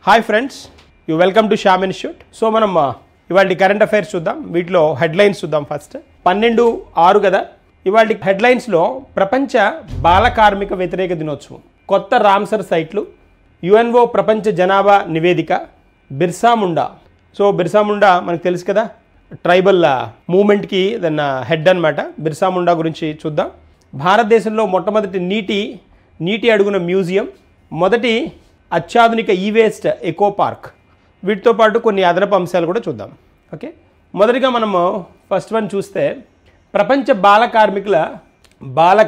Hi friends, you welcome to Shyam institute. So మనం ఇవాళ current affairs చూద్దాం. వీటిలో హెడ్లైన్స్ చూద్దాం. ఫస్ట్ 12/6 కదా. ఇవాళ హెడ్లైన్స్లో ప్రపంచ బాల కార్మిక వ్యతిరేక దినోత్సవం, కొత్త రామ్సర్ సైట్లు, యుఎన్ఓ ప్రపంచ జనాభా నివేదిక, బిర్సా ముండా. సో బిర్సా ముండా మనకు తెలుసు కదా, ట్రైబల్ మూమెంట్కి దన్న హెడ్ అనమాట. బిర్సా ముండా గురించి చూద్దాం. భారతదేశంలో మొట్టమొదటి నీటి అడుగున మ్యూజియం, మొదటి అత్యాధునిక ఈవేస్ట్ ఎకో పార్క్. వీటితో పాటు కొన్ని అదనపు అంశాలు కూడా చూద్దాం. ఓకే, మొదటిగా మనము ఫస్ట్ వన్ చూస్తే ప్రపంచ బాల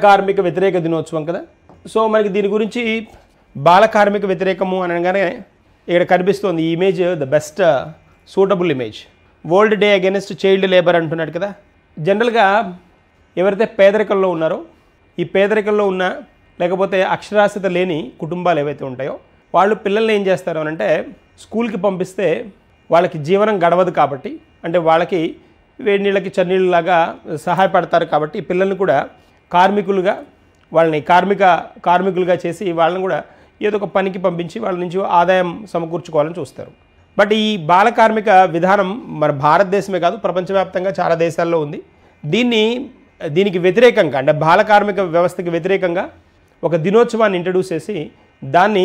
కార్మిక వ్యతిరేక దినోత్సవం కదా. సో మనకి దీని గురించి బాల కార్మిక వ్యతిరేకము అనగానే ఇక్కడ కనిపిస్తుంది ఈ image, the best suitable image. World day against child labour అంటున్నాడు కదా. జనరల్గా ఎవరైతే పేదరికంలో ఉన్నారో, ఈ పేదరికంలో ఉన్న లేకపోతే అక్షరాస్యత లేని కుటుంబాలు ఏవైతే ఉంటాయో వాళ్ళు పిల్లల్ని ఏం చేస్తారు అని అంటే స్కూల్కి పంపిస్తే వాళ్ళకి జీవనం గడవదు కాబట్టి, అంటే వాళ్ళకి వేడి నీళ్ళకి చన్నీళ్ళలాగా సహాయపడతారు కాబట్టి పిల్లల్ని కూడా కార్మికులుగా, వాళ్ళని కార్మికులుగా చేసి వాళ్ళని కూడా ఏదో ఒక పనికి పంపించి వాళ్ళ నుంచి ఆదాయం సమకూర్చుకోవాలని చూస్తారు. బట్ ఈ బాల కార్మిక విధానం మన భారతదేశమే కాదు, ప్రపంచవ్యాప్తంగా చాలా దేశాల్లో ఉంది. దీనికి వ్యతిరేకంగా, అంటే బాల కార్మిక వ్యవస్థకి వ్యతిరేకంగా ఒక దినోత్సవాన్ని ఇంట్రడ్యూస్ చేసి దాన్ని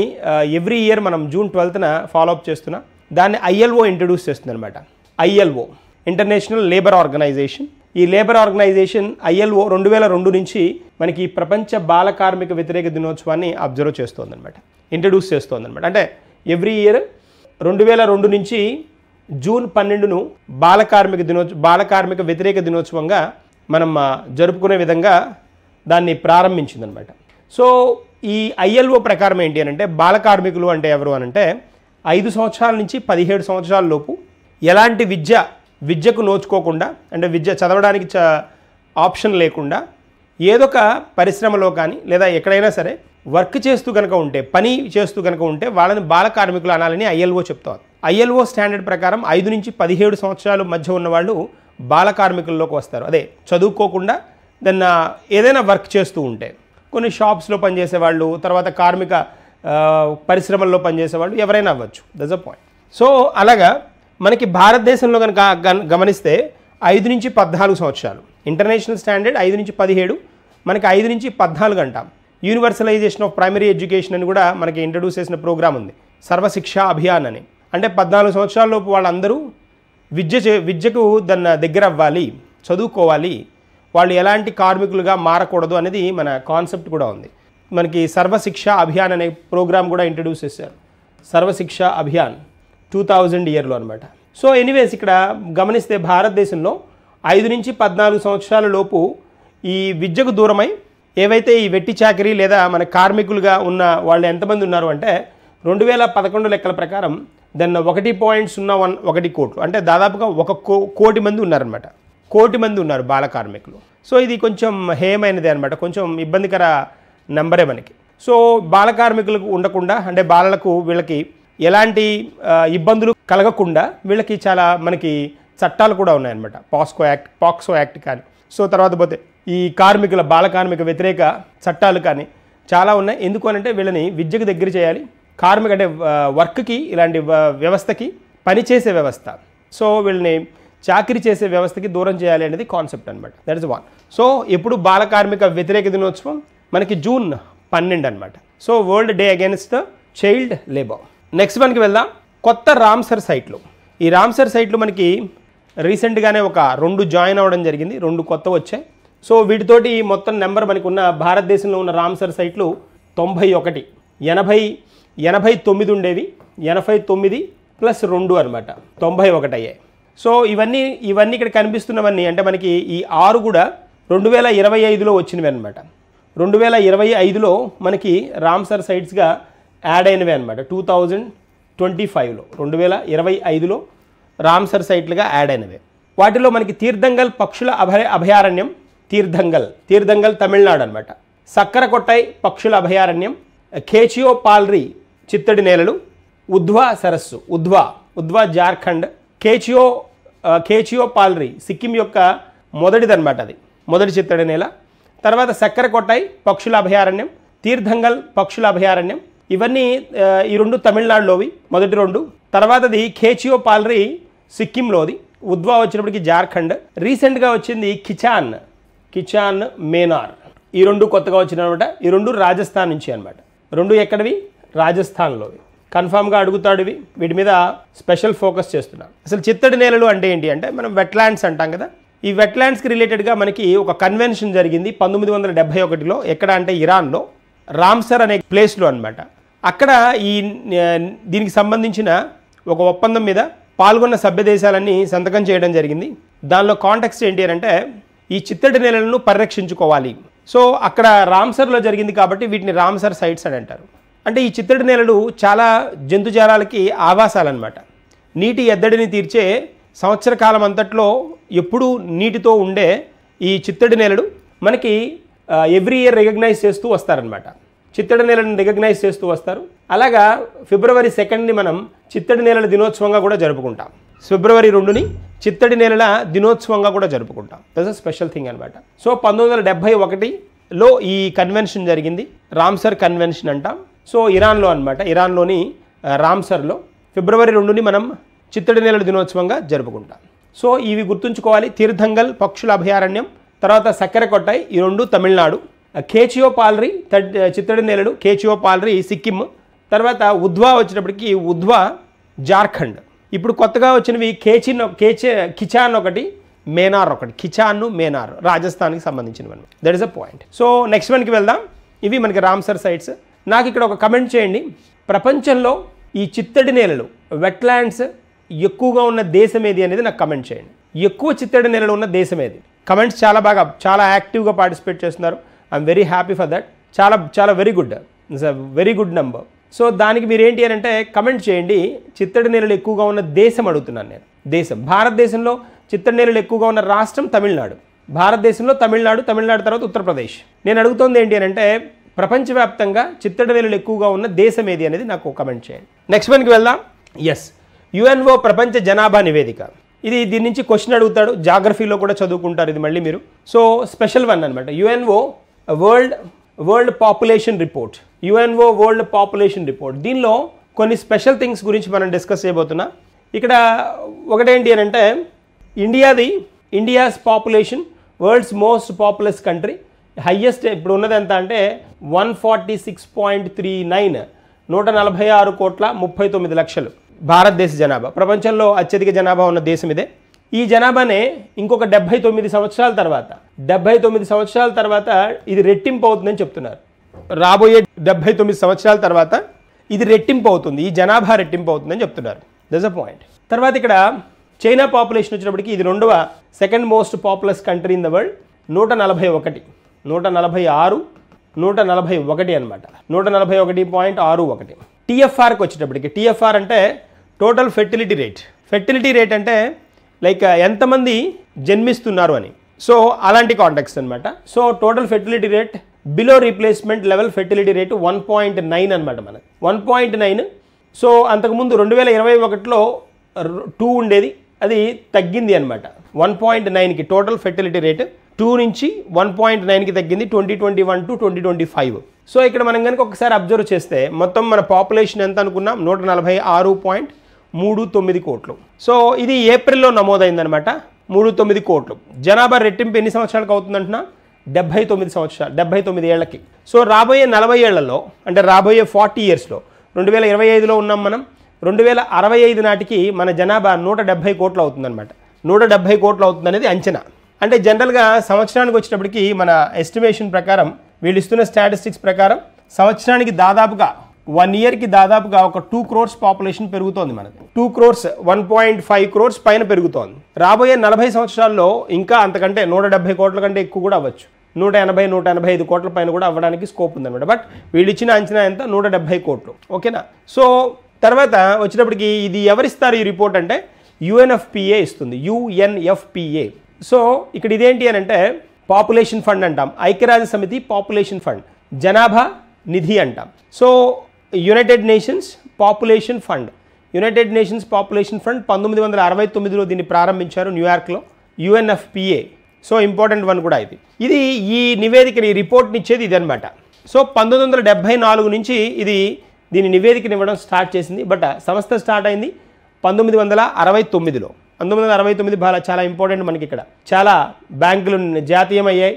ఎవ్రీ ఇయర్ మనం జూన్ 12న ఫాలోఅప్ చేస్తున్నాం. దాన్ని ILO ఇంట్రడ్యూస్ చేస్తుంది అనమాట. ILO, international labour organisation. ఈ లేబర్ ఆర్గనైజేషన్ ILO 2002 నుంచి మనకి ప్రపంచ బాల కార్మిక వ్యతిరేక దినోత్సవాన్ని అబ్జర్వ్ చేస్తుంది అనమాట, ఇంట్రడ్యూస్ చేస్తుంది అనమాట. అంటే ఎవ్రీ ఇయర్ 2002 నుంచి జూన్ 12ను బాల కార్మిక వ్యతిరేక దినోత్సవంగా మనం జరుపుకునే విధంగా దాన్ని ప్రారంభించిందనమాట. సో ఈ ILO ప్రకారం ఏంటి అని అంటే, బాల కార్మికులు అంటే ఎవరు అని అంటే 5 సంవత్సరాల నుంచి 17 సంవత్సరాల లోపు ఎలాంటి విద్యకు నోచుకోకుండా, అంటే విద్య చదవడానికి ఆప్షన్ లేకుండా ఏదో ఒక పరిశ్రమలో కానీ లేదా ఎక్కడైనా సరే వర్క్ చేస్తూ కనుక ఉంటే, పని చేస్తూ కనుక ఉంటే వాళ్ళని బాల కార్మికులు అనాలని ILO చెప్తారు. ILO స్టాండర్డ్ ప్రకారం 5 నుంచి 17 సంవత్సరాల మధ్య ఉన్నవాళ్ళు బాల కార్మికుల్లోకి వస్తారు. అదే చదువుకోకుండా దాన్ని ఏదైనా వర్క్ చేస్తూ ఉంటే, కొన్ని షాప్స్లో పనిచేసేవాళ్ళు, తర్వాత కార్మిక పరిశ్రమల్లో పనిచేసేవాళ్ళు ఎవరైనా అవ్వచ్చు. That's a point. సో అలాగా మనకి భారతదేశంలో కనుక గమనిస్తే 5 నుంచి 14 సంవత్సరాలు ఇంటర్నేషనల్ స్టాండర్డ్, 5 నుంచి 17, మనకి 5 నుంచి 14 అంటాం. యూనివర్సలైజేషన్ ఆఫ్ ప్రైమరీ ఎడ్యుకేషన్ అని కూడా మనకి ఇంట్రడ్యూస్ చేసిన ప్రోగ్రామ్ ఉంది, సర్వశిక్షా అభియాన్ అని. అంటే 14 సంవత్సరాల లోపు వాళ్ళందరూ విద్యకు దగ్గర అవ్వాలి, చదువుకోవాలి, వాళ్ళు ఎలాంటి కార్మికులుగా మారకూడదు అనేది మన కాన్సెప్ట్ కూడా ఉంది. మనకి సర్వశిక్ష అభియాన్ అనే ప్రోగ్రామ్ కూడా ఇంట్రడ్యూస్ చేశారు, సర్వశిక్ష అభియాన్ 2000 ఇయర్లో అనమాట. సో ఎనీవేస్ ఇక్కడ గమనిస్తే భారతదేశంలో 5 నుంచి 14 సంవత్సరాల లోపు ఈ విద్యకు దూరమై ఏవైతే ఈ వెట్టి చాకరీ లేదా మన కార్మికులుగా ఉన్న వాళ్ళు ఎంతమంది ఉన్నారు అంటే 2011 లెక్కల ప్రకారం దాన్ని 1.01 కోట్లు, అంటే దాదాపుగా 1 కోటి మంది ఉన్నారనమాట. కోటి మంది ఉన్నారు బాల కార్మికులు. సో ఇది కొంచెం హేయమైనదే అనమాట, కొంచెం ఇబ్బందికర నెంబరే మనకి. సో బాల కార్మికులకు ఉండకుండా, అంటే వీళ్ళకి ఎలాంటి ఇబ్బందులు కలగకుండా వీళ్ళకి చాలా మనకి చట్టాలు కూడా ఉన్నాయన్నమాట. పాక్సో యాక్ట్ కానీ, సో తర్వాత పోతే ఈ బాల కార్మిక వ్యతిరేక చట్టాలు కానీ చాలా ఉన్నాయి. ఎందుకు అనంటే వీళ్ళని విద్యకు దగ్గర చేయాలి, అంటే వర్క్కి, ఇలాంటి వ్యవస్థకి, పనిచేసే వ్యవస్థ, సో వీళ్ళని చాకరీ చేసే వ్యవస్థకి దూరం చేయాలి అనేది కాన్సెప్ట్ అనమాట. That is 1. సో ఎప్పుడు బాల కార్మిక వ్యతిరేక దినోత్సవం మనకి జూన్ 12 అనమాట. So world day against the child labour. Next వన్కి వెళ్దాం. కొత్త రామ్సర్ సైట్లు. ఈ రామ్సర్ సైట్లు మనకి రీసెంట్గానే ఒక 2 జాయిన్ అవ్వడం జరిగింది, 2 కొత్త వచ్చాయి. సో వీటితోటి మొత్తం నెంబర్ మనకు ఉన్న భారతదేశంలో ఉన్న రామ్సర్ సైట్లు 91. 89 ఉండేవి, 89 + 2 అనమాట, 91 అయ్యాయి. సో ఇవన్నీ ఇక్కడ కనిపిస్తున్నవన్నీ అంటే మనకి ఈ 6 కూడా 2025లో వచ్చినవి అనమాట. 2025లో మనకి రామ్సర్ సైట్స్గా యాడ్ అయినవి అనమాట. 2025లో 2025లో రామ్సర్ సైట్లుగా యాడ్ అయినవి. వాటిలో మనకి తీర్థంగల్ పక్షుల అభయారణ్యం, తీర్థంగల్ తమిళనాడు అనమాట. సక్కరకొట్టై పక్షుల అభయారణ్యం, ఖేచియో పాల్రీ చిత్తడి నేలలు, ఉద్వా సరస్సు, ఉద్వా జార్ఖండ్, ఖేచియో పాల్రీ సిక్కిం యొక్క మొదటిదనమాట, అది మొదటి చిత్తడి నేల. తర్వాత సక్కరకొట్టై పక్షుల అభయారణ్యం, తీర్థంగల్ పక్షుల అభయారణ్యం, ఇవన్నీ ఈ రెండు తమిళనాడులోవి మొదటి రెండు. తర్వాతది ఖేచియో పాల్రీ సిక్కింలోది. ఉద్వా వచ్చినప్పటికి జార్ఖండ్. రీసెంట్గా వచ్చింది కిచాన్ మేనార్. ఈ రెండు కొత్తగా వచ్చినమాట. ఈ రెండు రాజస్థాన్ నుంచి అనమాట. రెండు ఎక్కడివి? రాజస్థాన్లోవి. కన్ఫామ్గా అడుగుతాడు ఇవి. వీటి మీద స్పెషల్ ఫోకస్ చేస్తున్నాం. అసలు చిత్తడి నేలలు అంటే ఏంటి అంటే మనం వెట్లాండ్స్ అంటాం కదా. ఈ వెట్లాండ్స్కి రిలేటెడ్గా మనకి ఒక కన్వెన్షన్ జరిగింది 1971లో. ఎక్కడ అంటే ఇరాన్లో రామ్సర్ అనే ప్లేస్లో అనమాట. అక్కడ దీనికి సంబంధించిన ఒక ఒప్పందం మీద పాల్గొన్న సభ్య దేశాలన్నీ సంతకం చేయడం జరిగింది. దానిలో కాంటెక్స్ట్ ఏంటి అంటే ఈ చిత్తడి నేలలను పరిరక్షించుకోవాలి. సో అక్కడ రామ్సర్లో జరిగింది కాబట్టి వీటిని రామ్సర్ సైట్స్ అని అంటారు. అంటే ఈ చిత్తడి నేలలు చాలా జంతుజాలాలకి ఆవాసాలన్నమాట. నీటి ఎద్దడిని తీర్చే సంవత్సర కాలం అంతట్లో ఎప్పుడూ నీటితో ఉండే ఈ చిత్తడి నేలలు మనకి ఎవ్రీ ఇయర్ రికగ్నైజ్ చేస్తూ వస్తారనమాట. చిత్తడి నేలను రికగ్నైజ్ చేస్తూ వస్తారు. అలాగా ఫిబ్రవరి 2ని మనం చిత్తడి నేలల దినోత్సవంగా కూడా జరుపుకుంటాం. ఫిబ్రవరి 2ని చిత్తడి నేలల దినోత్సవంగా కూడా జరుపుకుంటాం. దట్స్ అ స్పెషల్ థింగ్ అనమాట. సో 1971లో ఈ కన్వెన్షన్ జరిగింది. రామ్సర్ కన్వెన్షన్ అంటాం. సో ఇరాన్లో అనమాట. ఇరాన్లోని రామ్సర్లో ఫిబ్రవరి 2ని మనం చిత్తడి నేలల దినోత్సవంగా జరుపుకుంటాం. సో ఇవి గుర్తుంచుకోవాలి. తీర్థంగల్ పక్షుల అభయారణ్యం, తర్వాత సక్కెరకొట్టాయి, ఈ రెండు తమిళనాడు. ఖేచియో పాల్రీ చిత్తడి నేలలు, ఖేచియో పాల్రీ సిక్కిం. తర్వాత ఉద్వా వచ్చినప్పటికి ఉద్వా జార్ఖండ్. ఇప్పుడు కొత్తగా వచ్చినవి కిచాన్ ఒకటి, మేనార్ ఒకటి. కిచాన్ మేనార్ రాజస్థాన్కి సంబంధించినవి. That is a point. So next వన్కి వెళ్దాం. ఇవి మనకి రామ్సర్ సైట్స్. నాకు ఇక్కడ ఒక కమెంట్ చేయండి. ప్రపంచంలో ఈ చిత్తడి నేలలు వెట్లాండ్స్ ఎక్కువగా ఉన్న దేశం ఏది అనేది నాకు కమెంట్ చేయండి. ఎక్కువ చిత్తడి నేలలు ఉన్న దేశం ఏది? కమెంట్స్ చాలా యాక్టివ్గా పార్టిసిపేట్ చేస్తున్నారు. I'm very happy for that. చాలా very good. It's a very good number. So దానికి మీరు ఏంటి అని అంటే కమెంట్ చేయండి. చిత్తడి నేలలు ఎక్కువగా ఉన్న దేశం అడుగుతున్నాను నేను. దేశం భారతదేశంలో చిత్తడి నేలలు ఎక్కువగా ఉన్న రాష్ట్రం తమిళనాడు. భారతదేశంలో తమిళనాడు తర్వాత ఉత్తరప్రదేశ్. నేను అడుగుతోంది ఏంటి అని అంటే ప్రపంచవ్యాప్తంగా చిత్తడి నేలలు ఎక్కువగా ఉన్న దేశం ఏది అనేది నాకు కమెంట్ చేయండి. నెక్స్ట్ వన్కి వెళ్దాం. ఎస్, యుఎన్ఓ ప్రపంచ జనాభా నివేదిక. దీని నుంచి క్వశ్చన్ అడుగుతాడు. జాగ్రఫీలో కూడా చదువుకుంటారు ఇది మళ్ళీ మీరు. సో స్పెషల్ వన్ అనమాట. UNO world population report. UNO world population report. దీనిలో కొన్ని స్పెషల్ థింగ్స్ గురించి మనం డిస్కస్ చేయబోతున్నాం. ఇక్కడ ఒకటేంటి అని అంటే India's population world's most populous country. Highest ఇప్పుడు ఉన్నది ఎంత అంటే 146.39, 146,39,00,000 భారతదేశ జనాభా. ప్రపంచంలో అత్యధిక జనాభా ఉన్న దేశం ఇదే. ఈ జనాభానే ఇంకొక 79 సంవత్సరాల తర్వాత ఇది రెట్టింపు అవుతుందని చెప్తున్నారు. రాబోయే 79 సంవత్సరాల తర్వాత ఇది రెట్టింపు అవుతుంది, ఈ జనాభా రెట్టింపు అవుతుందని చెప్తున్నారు. That's a point. తర్వాత ఇక్కడ చైనా పాపులేషన్ వచ్చినప్పటికీ ఇది second most populous country in the world. 146 అనమాట. 141.61. టీఎఫ్ఆర్కి వచ్చేటప్పటికి, టీఎఫ్ఆర్ అంటే total fertility rate. Fertility rate అంటే లైక్ ఎంతమంది జన్మిస్తున్నారు అని. సో అలాంటి కాంటెక్స్ట్ అనమాట. So total fertility rate below replacement level fertility rate 1.9 అనమాట మనకి. 1.9. సో అంతకుముందు 2021లో 2 ఉండేది, అది తగ్గింది అనమాట. 1.9కి టోటల్ ఫెర్టిలిటీ రేట్ 2 నుంచి 1.9కి తగ్గింది 2021 to 2025. సో ఇక్కడ మనం కనుక ఒకసారి అబ్జర్వ్ చేస్తే మొత్తం మన పాపులేషన్ ఎంత అనుకున్నాం? 146.39 కోట్లు. సో ఇది ఏప్రిల్లో నమోదైందనమాట. 39 కోట్లు. జనాభా రెట్టింపు ఎన్ని సంవత్సరాలకు అవుతుందంటున్నా? 79 ఏళ్లకి. సో రాబోయే 40 ఏళ్లలో అంటే రాబోయే 40 ఇయర్స్లో 2025లో ఉన్నాం మనం. 2065 నాటికి మన జనాభా 170 కోట్లు అవుతుందన్నమాట. 170 కోట్లు అవుతుందనేది అంచనా. అంటే జనరల్గా సంవత్సరానికి వచ్చినప్పటికీ మన ఎస్టిమేషన్ ప్రకారం, వీళ్ళు ఇస్తున్న స్టాటిస్టిక్స్ ప్రకారం సంవత్సరానికి దాదాపుగా 1 ఇయర్కి దాదాపుగా ఒక 2 crores పాపులేషన్ పెరుగుతోంది మనకి. 2 crores 1.5 crores పైన పెరుగుతోంది. రాబోయే 40 సంవత్సరాల్లో ఇంకా అంతకంటే 170 కోట్ల కంటే ఎక్కువ కూడా అవ్వచ్చు. 180-185 కోట్ల పైన కూడా అవ్వడానికి స్కోప్ ఉందన్నమాట. బట్ వీళ్ళు ఇచ్చిన అంచనా ఎంత? 170 కోట్లు. ఓకేనా? సో తర్వాత వచ్చినప్పటికి ఇది ఎవరిస్తారు ఈ రిపోర్ట్ అంటే యుఎన్ఎఫ్పిఏ ఇస్తుంది. యుఎన్ఎఫ్పిఏ. సో ఇక్కడ ఇదేంటి అని అంటే పాపులేషన్ ఫండ్ అంటాం. ఐక్యరాజ్య సమితి పాపులేషన్ ఫండ్, జనాభా నిధి అంటాం. So United Nations population fund. 1969లో దీన్ని ప్రారంభించారు న్యూయార్క్లో, యుఎన్ఎఫ్పిఏ. సో ఇంపార్టెంట్ వన్ కూడా ఇది ఈ నివేదికని రిపోర్ట్ని ఇచ్చేది ఇది అనమాట. సో 1974 నుంచి ఇది దీని నివేదికను ఇవ్వడం స్టార్ట్ చేసింది. బట్ సంస్థ స్టార్ట్ అయింది 1969లో. 1969 చాలా ఇంపార్టెంట్ మనకి. ఇక్కడ చాలా బ్యాంకులు జాతీయమయ్యాయి.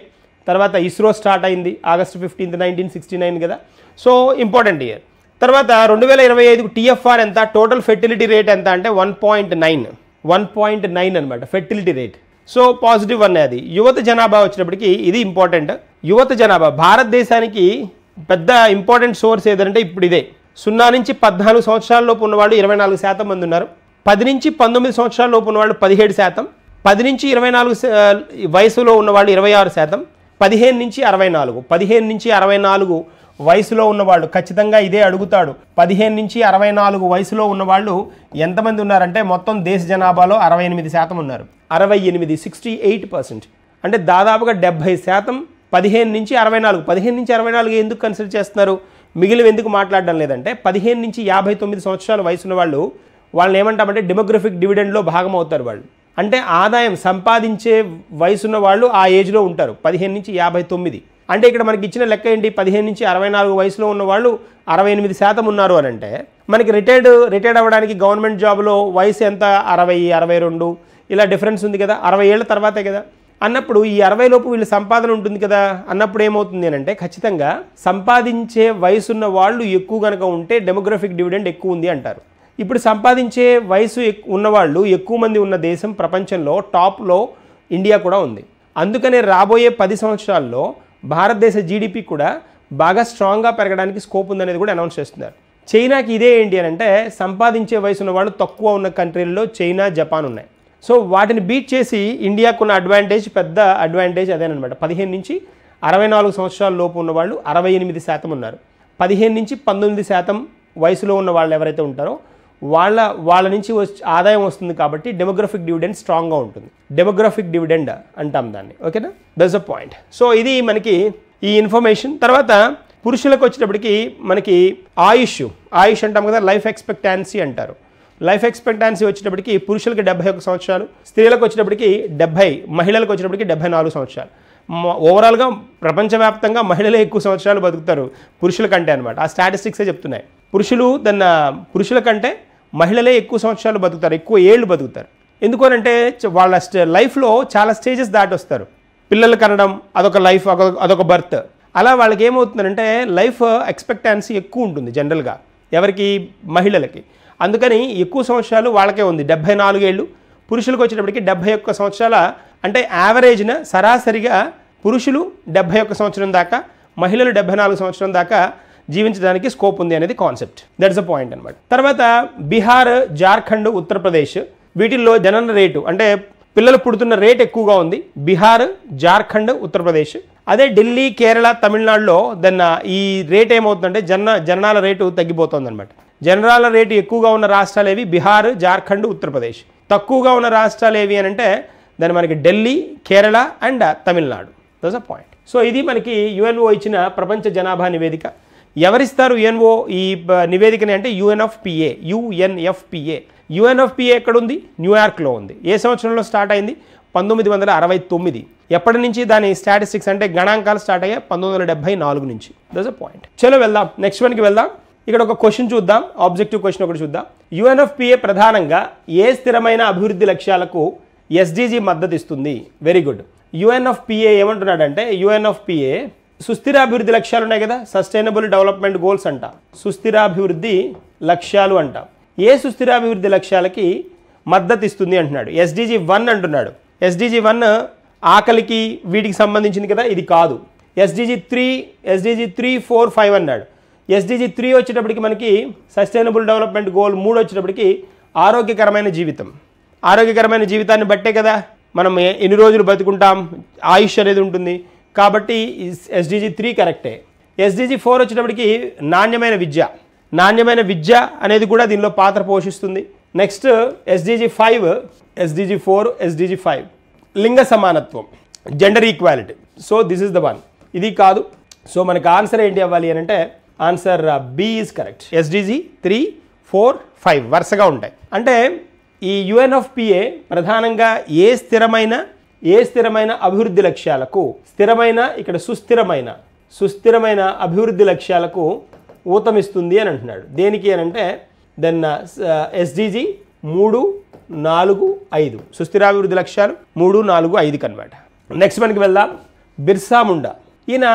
తర్వాత ఇస్రో స్టార్ట్ అయింది August 15, 1969 కదా. So important year. తర్వాత 2025కు TFR ఎంత, టోటల్ ఫెర్టిలిటీ రేట్ ఎంత అంటే 1.9 అనమాట ఫెర్టిలిటీ రేట్. సో పాజిటివ్ అది. యువత జనాభా వచ్చినప్పటికీ ఇది ఇంపార్టెంట్. యువత జనాభా భారతదేశానికి పెద్ద ఇంపార్టెంట్ సోర్స్ ఏదంటే ఇప్పుడు ఇదే. 0 నుంచి 14 సంవత్సరాల లోపు ఉన్నవాళ్ళు 24% మంది ఉన్నారు. 10 నుంచి 19 సంవత్సరాల లోపు ఉన్నవాళ్ళు 17%, 10 నుంచి 24 వయసులో ఉన్నవాళ్ళు 26%, 15 నుంచి 64 వయసులో ఉన్నవాళ్ళు ఖచ్చితంగా ఇదే అడుగుతాడు. 15 నుంచి 64 వయసులో ఉన్నవాళ్ళు ఎంతమంది ఉన్నారంటే మొత్తం దేశ జనాభాలో 68% ఉన్నారు. 68% అంటే దాదాపుగా 70%. 15 నుంచి 64 ఎందుకు కన్సిడర్ చేస్తున్నారు, మిగిలిన ఎందుకు మాట్లాడడం లేదంటే 15 నుంచి 59 సంవత్సరాల వయసున్న వాళ్ళు వాళ్ళని ఏమంటామంటే డెమోగ్రఫిక్ డివిడెండ్లో భాగం అవుతారు. వాళ్ళు అంటే ఆదాయం సంపాదించే వయసున్న వాళ్ళు ఆ ఏజ్లో ఉంటారు 15 నుంచి 59. అంటే ఇక్కడ మనకి ఇచ్చిన లెక్క ఏంటి, 15 నుంచి 64 వయసులో ఉన్న వాళ్ళు 68% ఉన్నారు అని అంటే మనకి రిటైర్డ్ అవ్వడానికి గవర్నమెంట్ జాబ్లో వయసు ఎంత 60, 62 ఇలా డిఫరెన్స్ ఉంది కదా. 60 ఏళ్ల తర్వాతే కదా అన్నప్పుడు ఈ 60 లోపు వీళ్ళు సంపాదన ఉంటుంది కదా అన్నప్పుడు ఏమవుతుంది అని అంటే ఖచ్చితంగా సంపాదించే వయసున్న వాళ్ళు ఎక్కువ కనుక ఉంటే డెమోగ్రఫిక్ డివిడెండ్ ఎక్కువ ఉంది అంటారు. ఇప్పుడు సంపాదించే వయసు ఉన్నవాళ్ళు ఎక్కువ మంది ఉన్న దేశం ప్రపంచంలో టాప్లో ఇండియా కూడా ఉంది. అందుకనే రాబోయే 10 సంవత్సరాల్లో భారతదేశ జీడిపి కూడా బాగా స్ట్రాంగ్గా పెరగడానికి స్కోప్ ఉందనేది కూడా అనౌన్స్ చేస్తున్నారు. చైనాకి ఇదే ఏంటి అని అంటే సంపాదించే వయసు ఉన్న వాళ్ళు తక్కువ ఉన్న కంట్రీల్లో చైనా, జపాన్ ఉన్నాయి. సో వాటిని బీట్ చేసి ఇండియాకున్న పెద్ద అడ్వాంటేజ్ అదేనమాట. 15 నుంచి 64 సంవత్సరాల లోపు ఉన్న వాళ్ళు 68% ఉన్నారు. 15 నుంచి 19% వయసులో ఉన్న వాళ్ళు ఎవరైతే ఉంటారో వాళ్ళ నుంచి ఆదాయం వస్తుంది కాబట్టి డెమోగ్రఫిక్ డివిడెండ్ స్ట్రాంగ్గా ఉంటుంది. డెమోగ్రఫిక్ డివిడెండ్ అంటాం దాన్ని. ఓకేనా, దట్స్ అ పాయింట్. సో ఇది మనకి ఈ ఇన్ఫర్మేషన్. తర్వాత పురుషులకు వచ్చేటప్పటికి మనకి ఆయుష్ అంటాం కదా, లైఫ్ ఎక్స్పెక్టాన్సీ అంటారు. లైఫ్ ఎక్స్పెక్టాన్సీ వచ్చేటప్పటికి పురుషులకి 71 సంవత్సరాలు, స్త్రీలకు వచ్చేటప్పటికి 70, మహిళలకు వచ్చేటప్పటికి 74 సంవత్సరాలు. ఓవరాల్గా ప్రపంచవ్యాప్తంగా మహిళలే ఎక్కువ సంవత్సరాలు బతుకుతారు పురుషుల కంటే అనమాట. ఆ స్టాటిస్టిక్సే చెప్తున్నాయి. పురుషుల కంటే మహిళలే ఎక్కువ సంవత్సరాలు బతుకుతారు, ఎక్కువ ఏళ్ళు బతుకుతారు. ఎందుకనంటే వాళ్ళ లైఫ్లో చాలా స్టేజెస్ దాటి వస్తారు. పిల్లలు కనడం అదొక లైఫ్, అదొక బర్త్. అలా వాళ్ళకి ఏమవుతుందంటే లైఫ్ ఎక్స్పెక్టాన్సీ ఎక్కువ ఉంటుంది జనరల్గా ఎవరికి, మహిళలకి. అందుకని ఎక్కువ సంవత్సరాలు వాళ్ళకే ఉంది, 74 ఏళ్ళు. పురుషులకు వచ్చేటప్పటికి 71 సంవత్సరాల, అంటే యావరేజ్న సరాసరిగా పురుషులు 71 సంవత్సరం దాకా, మహిళలు 74 సంవత్సరం దాకా జీవించడానికి స్కోప్ ఉంది అనేది కాన్సెప్ట్. దట్స్ అ పాయింట్ అనమాట. తర్వాత బీహార్, జార్ఖండ్, ఉత్తరప్రదేశ్ వీటిల్లో జనన రేటు అంటే పిల్లలు పుడుతున్న రేట్ ఎక్కువగా ఉంది. బీహార్, జార్ఖండ్, ఉత్తరప్రదేశ్. అదే ఢిల్లీ, కేరళ, తమిళనాడులో ఈ రేట్ ఏమవుతుందంటే జననాల రేటు తగ్గిపోతుంది అనమాట. జననాల రేటు ఎక్కువగా ఉన్న రాష్ట్రాలు ఏవి, బీహార్, జార్ఖండ్, ఉత్తరప్రదేశ్. తక్కువగా ఉన్న రాష్ట్రాలు ఏవి అని అంటే దాన్ని మనకి Delhi, Kerala and Tamil Nadu. That's a point. So ఇది మనకి యుఎన్ఓ ఇచ్చిన ప్రపంచ జనాభా నివేదిక. ఎవరిస్తారు యుఎన్ఓ ఈ నివేదికని అంటే యుఎన్ఎఫ్పిఏ. యుఎన్ఎఫ్పిఏ ఎక్కడుంది, న్యూయార్క్లో ఉంది. ఏ సంవత్సరంలో స్టార్ట్ అయింది, 1969. ఎప్పటి నుంచి దాని స్టాటిస్టిక్స్ అంటే గణాంకాలు స్టార్ట్ అయ్యాయి 1974 నుంచి. That's a point. చలో వెళ్దాం, నెక్స్ట్ వన్కి వెళ్దాం. ఇక్కడ ఒక క్వశ్చన్ చూద్దాం, ఆబ్జెక్టివ్ క్వశ్చన్ ఒకటి చూద్దాం. యుఎన్ఎఫ్పిఏ ప్రధానంగా ఏ స్థిరమైన అభివృద్ధి లక్ష్యాలకు ఎస్డిజి మద్దతు ఇస్తుంది? Very good. యుఎన్ఎఫ్పిఏ ఏమంటున్నాడంటే యుఎన్ఎఫ్పిఏ సుస్థిరాభివృద్ధి లక్ష్యాలు ఉన్నాయి కదా, సస్టైనబుల్ డెవలప్మెంట్ గోల్స్ అంటాం, సుస్థిరాభివృద్ధి లక్ష్యాలు అంటాం. ఏ సుస్థిరాభివృద్ధి లక్ష్యాలకి మద్దతు ఇస్తుంది అంటున్నాడు? ఎస్డిజి 1 అంటున్నాడు. ఎస్డిజి 1 ఆకలికి వీటికి సంబంధించింది కదా, ఇది కాదు. ఎస్డిజి 3, 4, 5 అన్నాడు. ఎస్డిజి 3 వచ్చేటప్పటికి మనకి సస్టైనబుల్ డెవలప్మెంట్ గోల్ 3 వచ్చేటప్పటికి ఆరోగ్యకరమైన జీవితం. ఆరోగ్యకరమైన జీవితాన్ని బట్టే కదా మనం ఎన్ని రోజులు బతుకుంటాం, ఆయుష్ అనేది ఉంటుంది. కాబట్టి ఎస్డిజి 3 కరెక్టే. ఎస్డిజి 4 వచ్చేటప్పటికి నాణ్యమైన విద్య అనేది కూడా దీనిలో పాత్ర పోషిస్తుంది. నెక్స్ట్ ఎస్డిజి 5 లింగ సమానత్వం, gender equality. So this is the one. ఇది కాదు. సో మనకు ఆన్సర్ ఏంటి అవ్వాలి అని అంటే answer B is correct. SDG 3, 4, 5 వరుసగా ఉంటాయి. అంటే ఈ యుఎన్ఎఫ్పిఏ ప్రధానంగా ఏ స్థిరమైన అభివృద్ధి లక్ష్యాలకు, ఇక్కడ సుస్థిరమైన అభివృద్ధి లక్ష్యాలకు ఊతమిస్తుంది అని అంటున్నాడు. దేనికి అని అంటే దెన్ SDG 3, 4, 5 సుస్థిరాభివృద్ధి లక్ష్యాలు 3, 4, 5కి అనమాట. నెక్స్ట్ మనకి వెళ్దాం. బిర్సా ముండా. ఈయన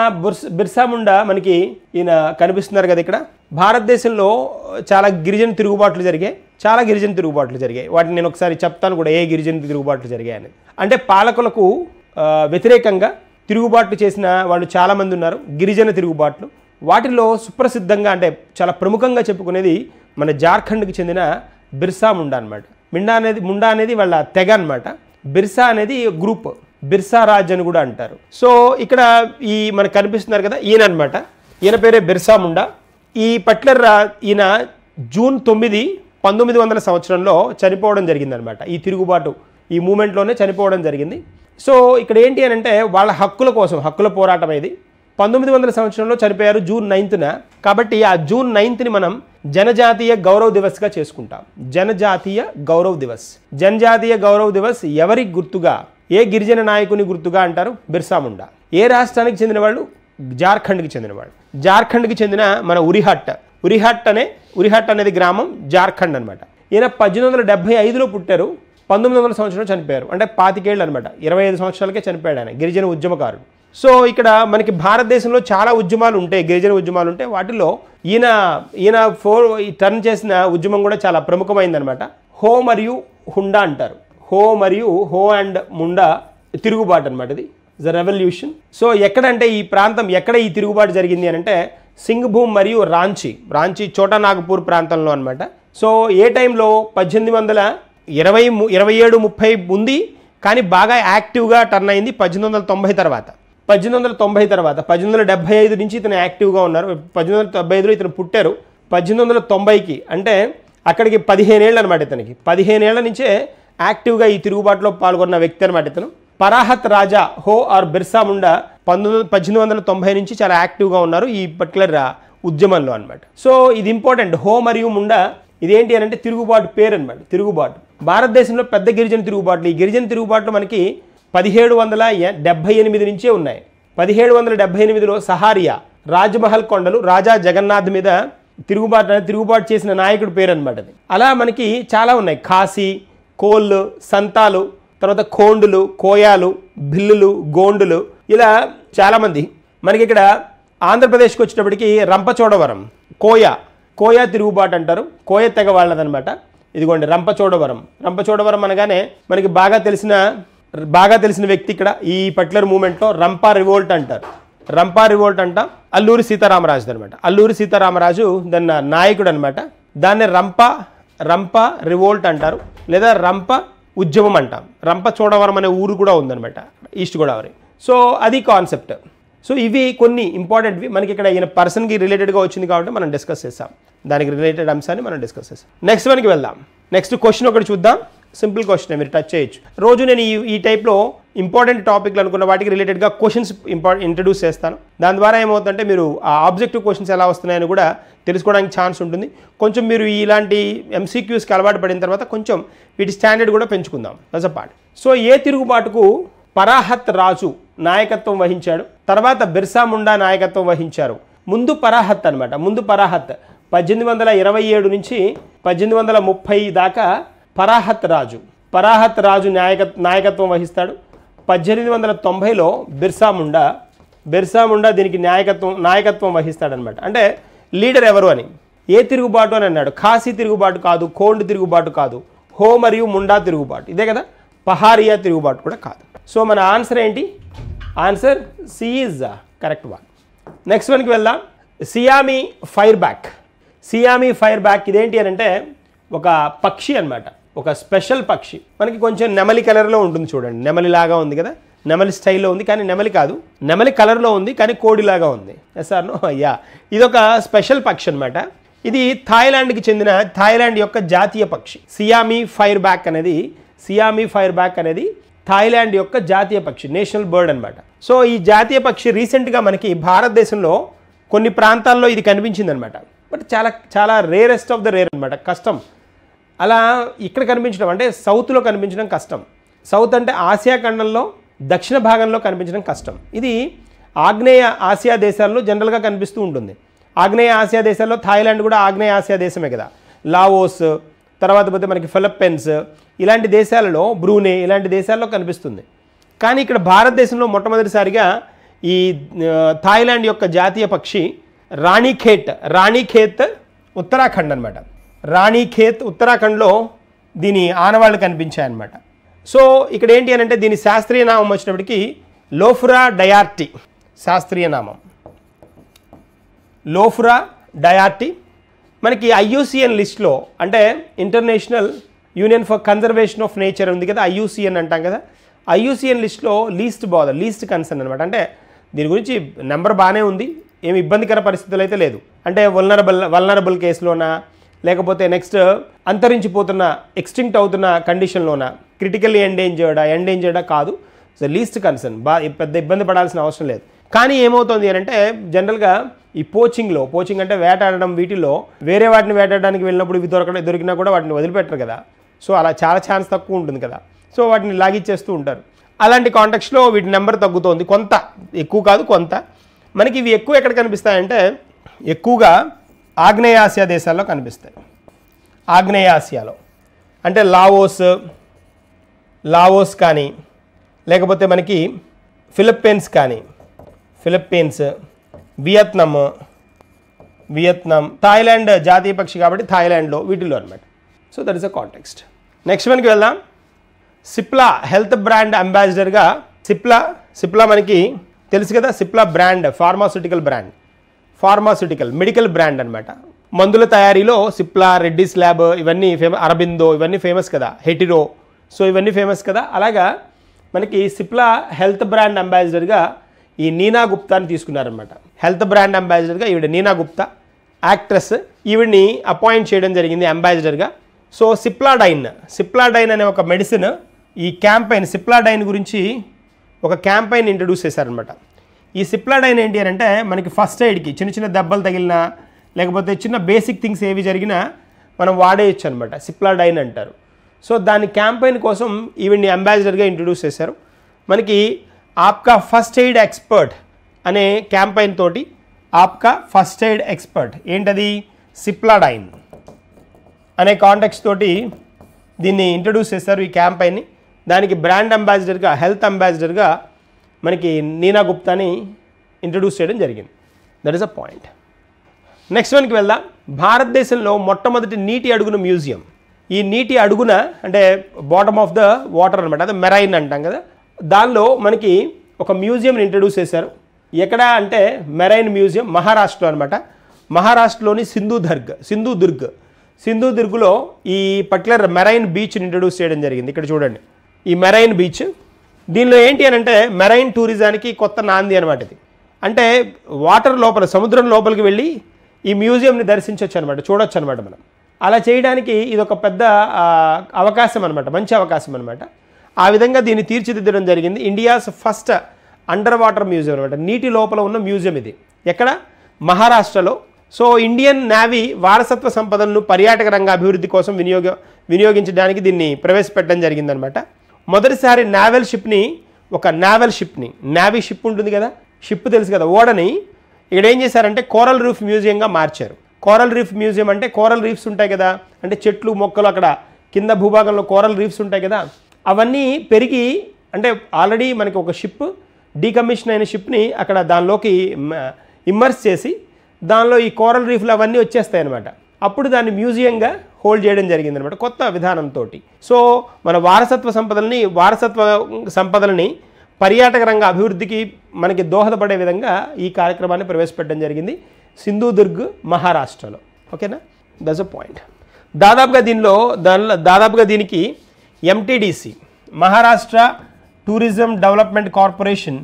బిర్సా ముండా మనకి ఈయన కనిపిస్తున్నారు కదా ఇక్కడ. భారతదేశంలో చాలా గిరిజన తిరుగుబాట్లు జరిగాయి. వాటిని నేను ఒకసారి చెప్తాను కూడా, ఏ గిరిజన తిరుగుబాట్లు జరిగాయని. అంటే పాలకులకు వ్యతిరేకంగా తిరుగుబాట్లు చేసిన వాళ్ళు చాలామంది ఉన్నారు, గిరిజన తిరుగుబాట్లు. వాటిలో సుప్రసిద్ధంగా అంటే చాలా ప్రముఖంగా చెప్పుకునేది మన జార్ఖండ్కి చెందిన బిర్సా ముండా అనమాట. ముండా అనేది వాళ్ళ తెగ అనమాట. బిర్సా అనేది గ్రూప్, బిర్సా రాజ్ అని కూడా అంటారు. సో ఇక్కడ ఈ మనకు కనిపిస్తున్నారు కదా, ఈయన అనమాట. ఈయన పేరే బిర్సా ముండా. ఈ పర్టికులర్ ఈయన జూన్ 9, 1900 సంవత్సరంలో చనిపోవడం జరిగిందనమాట. ఈ తిరుగుబాటు ఈ మూమెంట్లోనే చనిపోవడం జరిగింది. సో ఇక్కడ ఏంటి అని అంటే వాళ్ళ హక్కుల కోసం, హక్కుల పోరాటం ఇది. 1900 సంవత్సరంలో చనిపోయారు జూన్ 9న. కాబట్టి ఆ జూన్ 9ని మనం జనజాతీయ గౌరవ్ దివస్గా చేసుకుంటాం. జనజాతీయ గౌరవ్ దివస్ ఎవరి గుర్తుగా, ఏ గిరిజన నాయకుని గుర్తుగా అంటారు? బిర్సా ముండా. ఏ రాష్ట్రానికి చెందిన వాళ్ళు? జార్ఖండ్కి చెందినవాడు. జార్ఖండ్కి చెందిన మన ఉరిహట్ అనేది గ్రామం, జార్ఖండ్ అనమాట. ఈయన 1875లో పుట్టారు, 1900 సంవత్సరంలో చనిపోయారు. అంటే 25 ఏళ్ళు అనమాట. 25 సంవత్సరాలకే చనిపోయాడు ఆయన, గిరిజన ఉద్యమకారుడు. సో ఇక్కడ మనకి భారతదేశంలో చాలా ఉద్యమాలు ఉంటాయి, గిరిజన ఉద్యమాలు ఉంటాయి. వాటిలో ఈయన టర్న్ చేసిన ఉద్యమం కూడా చాలా ప్రముఖమైందనమాట. హో మరియు హుండా అంటారు. హో అండ్ ముండా తిరుగుబాటు అనమాట. ఇది ద రెవల్యూషన్. సో ఎక్కడంటే ఈ ప్రాంతం ఎక్కడ ఈ తిరుగుబాటు జరిగింది అని అంటే సింగ్భూమ్ మరియు రాంచీ చోటా నాగపూర్ ప్రాంతంలో అనమాట. సో ఏ టైంలో 1827-30 ఉంది, కానీ బాగా యాక్టివ్గా టర్న్ అయింది 1890 తర్వాత. 1875 నుంచి ఇతను యాక్టివ్గా ఉన్నారు. 1875లో ఇతను పుట్టారు. 1890కి అంటే అక్కడికి 15 ఏళ్ళు అనమాట. ఇతనికి 15 ఏళ్ల నుంచే యాక్టివ్గా ఈ తిరుగుబాటులో పాల్గొన్న వ్యక్తి అనమాట ఇతను. పరాహత్ రాజా హో ఆర్ బిర్సా ముండా 1890 నుంచి చాలా యాక్టివ్గా ఉన్నారు ఈ పర్టికులర్ ఉద్యమంలో అనమాట. సో ఇది ఇంపార్టెంట్. హో మరియు ముండా ఇదేంటి అని అంటే తిరుగుబాటు పేరు అనమాట. తిరుగుబాటు భారతదేశంలో పెద్ద గిరిజన తిరుగుబాట్లు. ఈ గిరిజన తిరుగుబాట్లు మనకి 1778 నుంచే ఉన్నాయి. 1778లో సహారియా రాజ్మహల్ కొండలు రాజా జగన్నాథ్ మీద తిరుగుబాటు చేసిన నాయకుడి పేరు అనమాట అది. అలా మనకి చాలా ఉన్నాయి. ఖాసీ, కోళ్ళు, సంతాలు, తర్వాత ఖోండులు, కోయాలు, భిల్లులు, గోండులు, ఇలా చాలామంది. మనకి ఇక్కడ ఆంధ్రప్రదేశ్కి వచ్చేటప్పటికి రంపచోడవరం కోయా తిరుగుబాటు అంటారు. కోయ తెగ వాళ్ళదనమాట. ఇదిగోండి రంపచోడవరం అనగానే మనకి బాగా తెలిసిన వ్యక్తి ఇక్కడ ఈ పర్టికులర్ మూమెంట్లో రంపా రివోల్ట్ అంటారు. అల్లూరి సీతారామరాజు అనమాట. అల్లూరి సీతారామరాజు దాన్ని నాయకుడు అనమాట. దాన్ని రంపా రివోల్ట్ అంటారు, లేదా రంప ఉద్యమం అంటాం. రంపచోడవరం అనే ఊరు కూడా ఉందన్నమాట, ఈస్ట్ గోదావరి. సో అది కాన్సెప్ట్. సో ఇవి కొన్ని ఇంపార్టెంట్వి మనకి ఇక్కడ ఈయన పర్సన్కి రిలేటెడ్గా వచ్చింది కాబట్టి మనం డిస్కస్ చేస్తాం. దానికి రిలేటెడ్ అంశాన్ని మనం డిస్కస్ చేస్తాం. నెక్స్ట్ మనకి వెళ్దాం. నెక్స్ట్ క్వశ్చన్ ఒకటి చూద్దాం. సింపుల్ క్వశ్చన్, మీరు టచ్ చేయొచ్చు. రోజు నేను ఈ టైప్లో ఇంపార్టెంట్ టాపిక్లు అనుకున్న వాటికి రిలేటెడ్గా క్వశ్చన్స్ ఇంట్రడ్యూస్ చేస్తాను. దాని ద్వారా ఏమవుతుందంటే మీరు ఆ ఆబ్జెక్టివ్ క్వశ్చన్స్ ఎలా వస్తున్నాయని కూడా తెలుసుకోవడానికి ఛాన్స్ ఉంటుంది. కొంచెం మీరు ఇలాంటి MCQస్కి అలవాటు పడిన తర్వాత కొంచెం వీటి స్టాండర్డ్ కూడా పెంచుకుందాం యాజ్ అ పార్ట్. సో ఏ తిరుగుబాటుకు పరాహత్ రాజు నాయకత్వం వహించాడు, తర్వాత బిర్సా ముండా నాయకత్వం వహించారు. ముందు పరాహత్ 1827 నుంచి 1830 దాకా పరాహత్ రాజు నాయకత్వం వహిస్తాడు. 1890లో బిర్సా ముండా దీనికి నాయకత్వం వహిస్తాడనమాట. అంటే లీడర్ ఎవరు అని. ఏ తిరుగుబాటు అని అన్నాడు? ఖాసీ తిరుగుబాటు కాదు, కోండ్ తిరుగుబాటు కాదు, హో మరియు ముండా తిరుగుబాటు ఇదే కదా. పహారియా తిరుగుబాటు కూడా కాదు. సో మన ఆన్సర్ ఏంటి? Answer C is correct one. Next వన్కి వెళ్దాం. సియామీ ఫైర్ బ్యాక్ ఇదేంటి అని అంటే ఒక పక్షి అనమాట, ఒక స్పెషల్ పక్షి. మనకి కొంచెం నెమలి కలర్లో ఉంటుంది చూడండి. నెమలిలాగా ఉంది కదా, నెమలి స్టైల్లో ఉంది, కానీ నెమలి కాదు. నెమలి కలర్లో ఉంది కానీ కోడిలాగా ఉంది. Yes or no? యా, ఇదొక స్పెషల్ పక్షి అనమాట. ఇది థాయిలాండ్ యొక్క జాతీయ పక్షి. సియామీ ఫైర్ బ్యాక్ అనేది థాయిలాండ్ యొక్క జాతీయ పక్షి, నేషనల్ బర్డ్ అనమాట. సో ఈ జాతీయ పక్షి రీసెంట్గా మనకి భారతదేశంలో కొన్ని ప్రాంతాల్లో ఇది కనిపించింది అనమాట. బట్ చాలా రేరెస్ట్ ఆఫ్ ద రేర్ అనమాట, కష్టం. అలా ఇక్కడ కనిపించడం అంటే సౌత్లో కనిపించడం కష్టం. సౌత్ అంటే ఆసియా ఖండంలో దక్షిణ భాగంలో కనిపించడం కష్టం. ఇది ఆగ్నేయ ఆసియా దేశాల్లో జనరల్గా కనిపిస్తూ ఉంటుంది. ఆగ్నేయ ఆసియా దేశాల్లో థాయిలాండ్ కూడా ఆగ్నేయ ఆసియా దేశమే కదా. లావోస్, తర్వాత పోతే మనకి ఫిలిప్పీన్స్, ఇలాంటి దేశాలలో బ్రూనే, ఇలాంటి దేశాల్లో కనిపిస్తుంది. కానీ ఇక్కడ భారతదేశంలో మొట్టమొదటిసారిగా ఈ థాయిలాండ్ యొక్క జాతీయ పక్షి రాణిఖేత్ ఉత్తరాఖండ్ అనమాట. రాణిఖేత్ ఉత్తరాఖండ్లో దీని ఆనవాళ్ళు కనిపించాయన్నమాట. సో ఇక్కడ ఏంటి అని అంటే దీని శాస్త్రీయ నామం వచ్చినప్పటికీ లోఫ్రా డయార్టీ, శాస్త్రీయ నామం లోఫ్రా డయార్టీ. మనకి IUCN లిస్ట్లో అంటే international union for conservation of nature ఉంది కదా, IUCN అంటాం కదా, IUCN లిస్ట్లో లీస్ట్ కన్సర్న్ అనమాట. అంటే దీని గురించి నెంబర్ బాగానే ఉంది, ఏమి ఇబ్బందికర పరిస్థితులు అయితే లేదు. అంటే వల్నరబుల్ కేసులోనా, లేకపోతే నెక్స్ట్ అంతరించిపోతున్న ఎక్స్టింక్ట్ అవుతున్న కండిషన్లోనా, క్రిటికల్లీ ఎండేంజర్డా కాదు. సో లీస్ట్ కన్సర్న్, పెద్ద ఇబ్బంది పడాల్సిన అవసరం లేదు. కానీ ఏమవుతుంది అని అంటే జనరల్గా ఈ పోచింగ్ అంటే వేటాడడం, వీటిలో వేరే వాటిని వేటాడడానికి వెళ్ళినప్పుడు ఇవి దొరికినా కూడా వాటిని వదిలిపెట్టరు కదా. సో అలా చాలా ఛాన్స్ తక్కువ ఉంటుంది కదా. సో వాటిని లాగిచ్చేస్తూ ఉంటారు. అలాంటి కాంటెక్స్లో వీటి నెంబర్ తగ్గుతోంది, కొంత, ఎక్కువ కాదు కొంత. మనకి ఇవి ఎక్కువ ఎక్కడ కనిపిస్తాయంటే ఎక్కువగా ఆగ్నేయ ఆసియా దేశాల్లో కనిపిస్తాయి. ఆగ్నేయ ఆసియాలో అంటే లావోస్ కానీ, లేకపోతే మనకి ఫిలిప్పీన్స్, వియత్నాం, థాయిలాండ్ జాతీయ పక్షి కాబట్టి థాయిలాండ్లో, వీటిలో అనమాట. So that is a context. Next మనకి వెళ్దాం. సిప్లా హెల్త్ బ్రాండ్ అంబాసిడర్గా సిప్లా మనకి తెలుసు కదా. Cipla brand pharmaceutical medical brand అనమాట. మందుల తయారీలో సిప్లా, రెడ్డిస్ ల్యాబ్ ఇవన్నీ అరబిందో ఇవన్నీ ఫేమస్ కదా, హెటిరో, సో ఇవన్నీ ఫేమస్ కదా. అలాగా మనకి సిప్లా హెల్త్ బ్రాండ్ అంబాసిడర్గా ఈ నీనా గుప్తాని తీసుకున్నారనమాట. హెల్త్ బ్రాండ్ అంబాసిడర్గా ఈవిడ నీనా గుప్తా, యాక్ట్రెస్, ఈవిడ్ని అపాయింట్ చేయడం జరిగింది అంబాసిడర్గా. సో సిప్లాడైన్ అనే ఒక మెడిసిన్, ఈ క్యాంపెయిన్ సిప్లాడైన్ గురించి ఒక క్యాంపెయిన్ ఇంట్రడ్యూస్ చేశారనమాట. ఈ సిప్లాడైన్ ఏంటి అని అంటే మనకి ఫస్ట్ ఎయిడ్కి చిన్న దెబ్బలు తగిలినా, లేకపోతే చిన్న బేసిక్ థింగ్స్ ఏవి జరిగినా మనం వాడేయచ్చు అనమాట, సిప్లాడైన్ అంటారు. సో దాని క్యాంపెయిన్ కోసం ఈవిడ్ని అంబాసిడర్గా ఇంట్రడ్యూస్ చేశారు. మనకి ఆప్కా ఫస్ట్ ఎయిడ్ ఎక్స్పర్ట్ అనే క్యాంపెయిన్ తోటి, ఆప్కా ఫస్ట్ ఎయిడ్ ఎక్స్పర్ట్ ఏంటది, సిప్లాడైన్ అనే కాంటెక్స్ట్ తోటి దీన్ని ఇంట్రడ్యూస్ చేశారు ఈ క్యాంపెయిన్ని. దానికి బ్రాండ్ అంబాసిడర్గా, హెల్త్ అంబాసిడర్గా మనకి నీనా గుప్తాని ఇంట్రడ్యూస్ చేయడం జరిగింది. That is a point. Next వన్కి వెళ్దాం. భారతదేశంలో మొట్టమొదటి నీటి అడుగున మ్యూజియం. ఈ నీటి అడుగున అంటే బాటమ్ ఆఫ్ ద వాటర్ అనమాట, అదే మెరైన్ అంటాం కదా. దానిలో మనకి ఒక మ్యూజియంని ఇంట్రడ్యూస్ చేశారు. ఎక్కడ అంటే మెరైన్ మ్యూజియం మహారాష్ట్రలో అనమాట. మహారాష్ట్రలోని సింధుదుర్గ్లో ఈ పర్టికులర్ మెరైన్ బీచ్ని ఇంట్రడ్యూస్ చేయడం జరిగింది. ఇక్కడ చూడండి ఈ మెరైన్ బీచ్. దీనిలో ఏంటి అని అంటే మెరైన్ టూరిజానికి కొత్త నాంది అనమాట ఇది. అంటే వాటర్ లోపల, సముద్రం లోపలికి వెళ్ళి ఈ మ్యూజియంని దర్శించవచ్చు అనమాట, చూడొచ్చు అనమాట మనం. అలా చేయడానికి ఇది ఒక పెద్ద అవకాశం అనమాట, మంచి అవకాశం అనమాట. ఆ విధంగా దీన్ని తీర్చిదిద్దడం జరిగింది. India's first under water museum అనమాట, నీటి లోపల ఉన్న మ్యూజియం ఇది. ఎక్కడ, మహారాష్ట్రలో. సో ఇండియన్ నేవీ వారసత్వ సంపదలను పర్యాటక రంగ అభివృద్ధి కోసం వినియోగించడానికి దీన్ని ప్రవేశపెట్టడం జరిగిందనమాట. మొదటిసారి నేవీ షిప్ ఉంటుంది కదా, షిప్ తెలుసు కదా, ఓడని ఇక్కడ ఏం చేశారంటే కోరల్ రీఫ్ మ్యూజియంగా మార్చారు. కోరల్ రీఫ్ మ్యూజియం అంటే కోరల్ రీఫ్స్ ఉంటాయి కదా, అంటే చెట్లు మొక్కలు అక్కడ కింద భూభాగంలో కోరల్ రీఫ్స్ ఉంటాయి కదా, అవన్నీ పెరిగి అంటే ఆల్రెడీ మనకి ఒక షిప్ డీకమిషన్ అయిన షిప్ని అక్కడ దానిలోకి ఇమ్మర్స్ చేసి దానిలో ఈ కోరల్ రీఫ్లు అవన్నీ వచ్చేస్తాయి అనమాట. అప్పుడు దాన్ని మ్యూజియంగా హోల్డ్ చేయడం జరిగిందనమాట కొత్త విధానంతో. సో మన వారసత్వ సంపదలని పర్యాటక రంగ అభివృద్ధికి మనకి దోహదపడే విధంగా ఈ కార్యక్రమాన్ని ప్రవేశపెట్టడం జరిగింది సింధుదుర్గ్ మహారాష్ట్రలో. ఓకేనా, దట్స్ అ పాయింట్. దాదాపుగా దీనికి MTDC Maharashtra tourism development corporation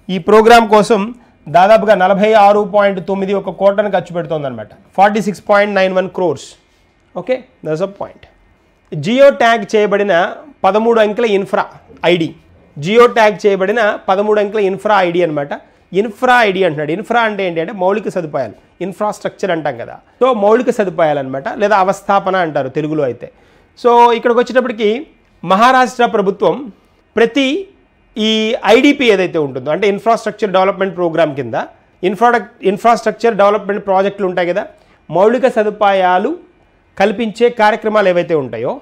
ఈ ప్రోగ్రాం కోసం దాదాపుగా 46.91 కోట్లను ఖర్చు పెడుతోందన్నమాట, 46.91 crores. Okay, that's a point. Geo tag చేయబడిన 13 అంకెల ఇన్ఫ్రా ఐడి, జియో ట్యాగ్ చేయబడిన 13 అంకెల ఇన్ఫ్రా ఐడి అనమాట. ఇన్ఫ్రా ఐడి అంటున్నాడు. ఇన్ఫ్రా అంటే ఏంటి అంటే మౌలిక సదుపాయాలు, ఇన్ఫ్రాస్ట్రక్చర్ అంటాం కదా. సో మౌలిక సదుపాయాలు అనమాట, లేదా అవస్థాపన అంటారు తెలుగులో అయితే. సో ఇక్కడికి వచ్చేటప్పటికి మహారాష్ట్ర ప్రభుత్వం ప్రతి ఈ IDP ఏదైతే ఉంటుందో అంటే ఇన్ఫ్రాస్ట్రక్చర్ డెవలప్మెంట్ ప్రోగ్రామ్ కింద ఇన్ఫ్రాస్ట్రక్చర్ డెవలప్మెంట్ ప్రాజెక్టులు ఉంటాయి కదా, మౌలిక సదుపాయాలు కల్పించే కార్యక్రమాలు ఏవైతే ఉంటాయో